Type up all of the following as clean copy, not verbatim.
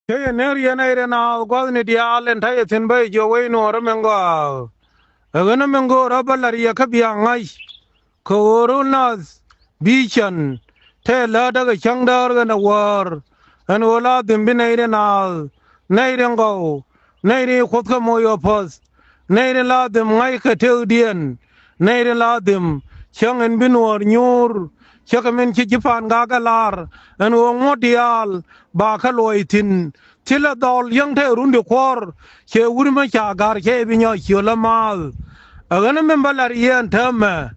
Kaya neriana irena gwadni dialen tayo tinbay joway no ramengo. Agana mengo rabalariya kabiya ngai. Kawurunas bichan te ladaga changdar gana war. An wala dimbina irena nairengo. Nairi khotka moyo pas. Nairi ladim ngai katew dian. Nairi ladim changen binwar nyur. Chakamen chichipan gagalar. An wongo dial ba kaloy tin tila dol yang te runde kwor che urma cha gar che binya chola mal agana membalar yen tama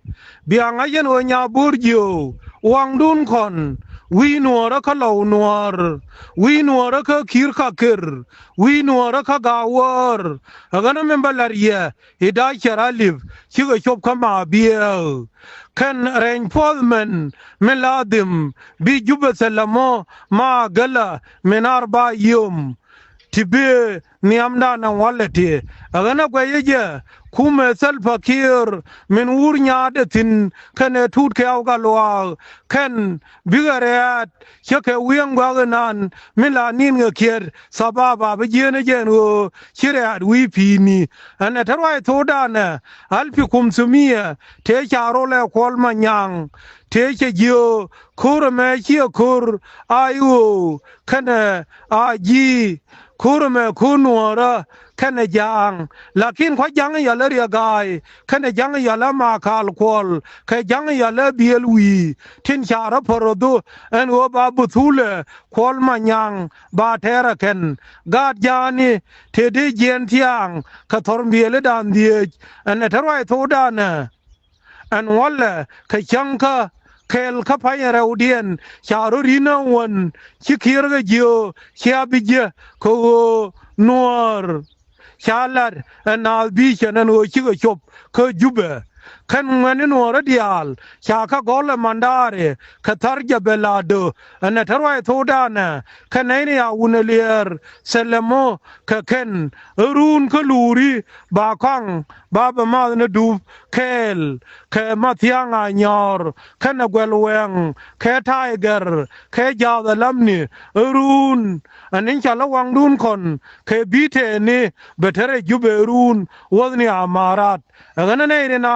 bianga yen onya burjo wang dun kon wi nuora ka law nuor wi nuora ka kir ka kir wi nuora ka gawar agana membalar ye ida charalif chigo chop kama biel kan reinforcement meladim bi juba salamo ma gala menar ba yum tibe niamda na walati agana gwayeje kume sal fakir min urnya datin kane tut ke awga loa kan bigaret chake wieng waganan mila nin ngakir sababa bejene jenu chirat wi pini ana tarwai thodana alfi kumsumia te charole kol manyang te che jo kur me chi kur ayu kane aji kur me kunwara kane jang lakin kwa jang ya le ya gai kane jang ya la ma kal kol ke jang ya le bielwi tin chara porodu en wo ba buthule kol manyang ba tera ken gad jani te de jen tiang ka thorm biele dan die en terwai thodana en walla ka chanka kel ka payara udien charu rina won chikirga jo chabije ko nuor chalar na bi chanan o chigo chop ko jube kan ngani nuor dial chaka gol mandare ka tarja belado ana tarwai thodana kanai ya unelier selamo ka ken run ko luri ba kang baba ma na du kel ke mathianga nyor kana gwelweng ke tiger ke jawda lamni run anin chala wang dun kon ke bite ni betere jube run wodni amarat agana nei na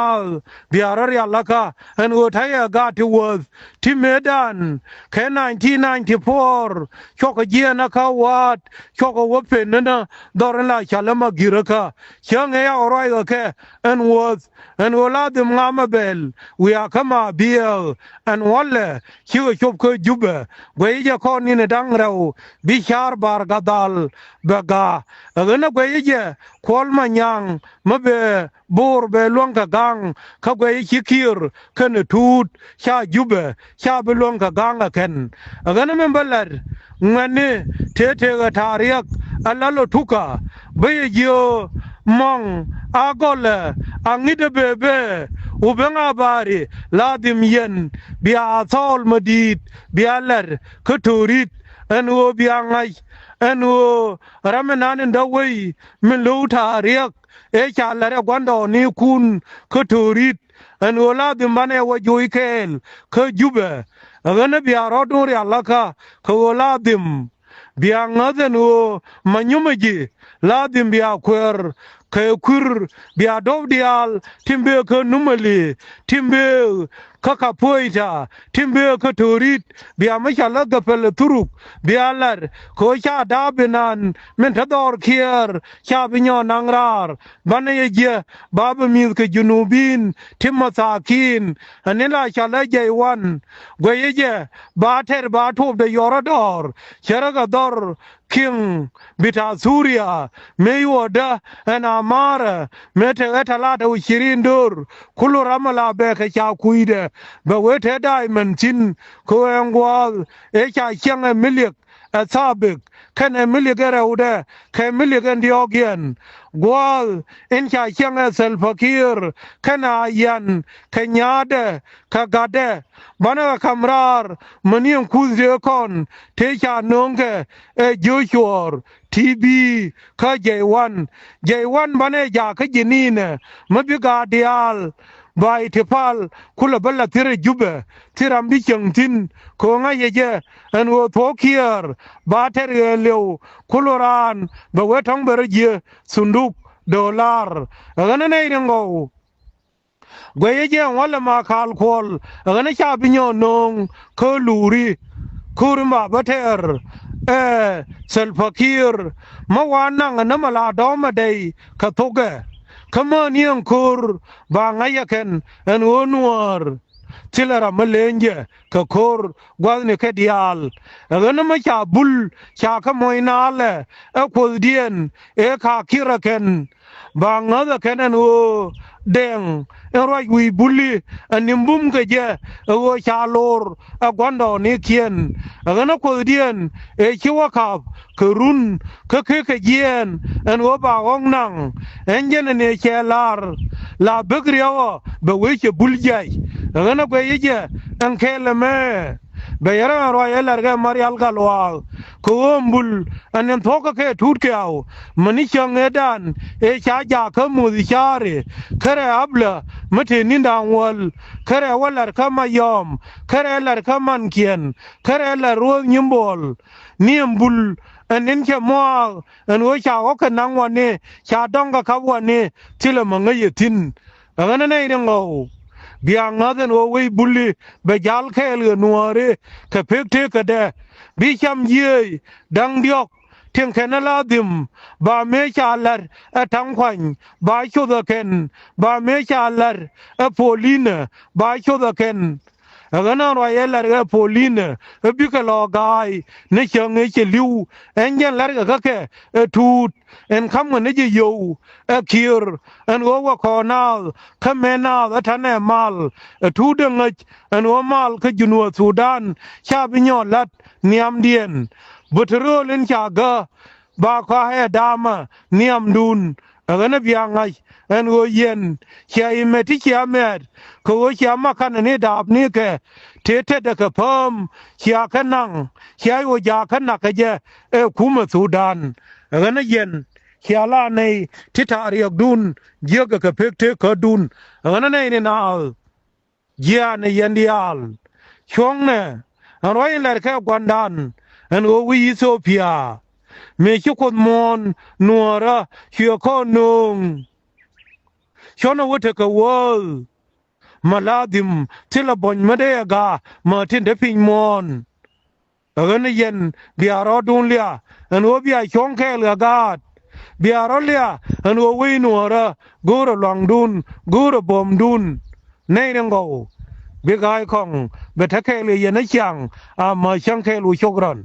biarar ya laka an wotaya got was timedan ke 1994 choko jena ka wat choko wopen na doran la chala magiraka change ya oroi ke and was and waladim ngamabel we are kama biel and walle chiwo chop ko juba gweje ko ni ne dangrau bishar bar gadal baga agana gweje kol manyang mabe bor be longa gang ka gweje chikir kan tut cha juba cha be longa gang ken agana membalar ngane tete ga tariak alalo tuka beje mong agole angide bebe ubenga bari ladim yen bia thol madit bialer kuturit enu biangai enu ramenan ndawai min luta riak e chalare gwando ni kun kuturit enu ladim bane wajuikel ke jube agana bia roduri alaka ko ladim bia ngadenu manyumaji ladim bia kwer ke kur bia dovdial timbe ke numali timbe kaka poita timbe ke turit bia machala gapel turuk bialar ko cha dabinan men tador kier cha binyo nangrar bane ye bab mi ke junubin timasakin anila chala jaywan goyeje bater batub de yorador cheraga dor king bita Suria meyoda ana mara mete etalata ushirindur kulu ramala beke cha kuide be wete diamond chin ko engwal e cha chang milik asabik kan milik eraude ke milik endiogian gwal in cha chang selfakir kana yan kenyade kagade bana kamrar maniam kuzre kon te cha nonge e joshor TB ka J1 bane ja ka jinine mabiga dial bai te pal kula balla tire jube tiram bi tin ko nga yeje an wo thokier ba ter lew koloran ba wetong berje sunduk dollar agana nei ngo gweje wala ma khal khol agana cha binyo nong ko luri kurma bater sel fakir mawana ngana mala doma dei ka toge kama niang kur ba ngayaken en wonwar tilara malenje ka kor gwadne ke dial agana ma cha bul cha ka moinale e kodien e ka kiraken ba ngada kenen wo deng roi wi bulli animbum ke je wo cha lor agwando ni kien agana kodien e chiwa ka kerun ke jen en wo ba ong nang enjen ne chelar la begriawo be weche buljai agana ko yeje an kele me be yara ro yelar ga marial galwa ko mbul anen thoka ke tutke aw mani changedan e cha ja ka mudi chare kare abla mate ninda wal kare walar kama yom kare lar kaman kien kare lar ro nyimbol niembul anen ke mo an wo cha ko nang wane cha dong ka wane tile mangaye tin agana nei ngo biang naden wo we bulli be jal khel nuare ke pekte kade bi cham ye dang diok tieng kenala dim ba me chalar atang khwan ba choda ken ba me chalar a poline ba choda ken agana ro yelar ga poline bi ka lo gai ne chang e cheliu engen lar ga ke tut en kam ne je yo kir en wo ko na kamena atane mal tu de ngaj en wo mal ke junu Sudan cha bi nyo lat niam dien butro len cha ga ba kha he dama niam dun agana biangai en wo yen cha imeti cha met ko wo cha makan ne dab ni ke tete de ka pam cha kanang cha wo ja kana ke je kuma Sudan agana yen khiala nei tita riak dun jega ka pekte ka dun ngana nei ne na ya ne yandial chong ne aroi ler ka gwandan an o wi Ethiopia me chukon mon nuara hio ko nung chono wote ka wol maladim tilabon madega martin de pingmon ngana yen biaro dun lia an o bia chong ke lagat biarolia an wo we nuara goro langdun goro bomdun nei ngo be gai khong be thakele yena chang a ma chang ke lu chogran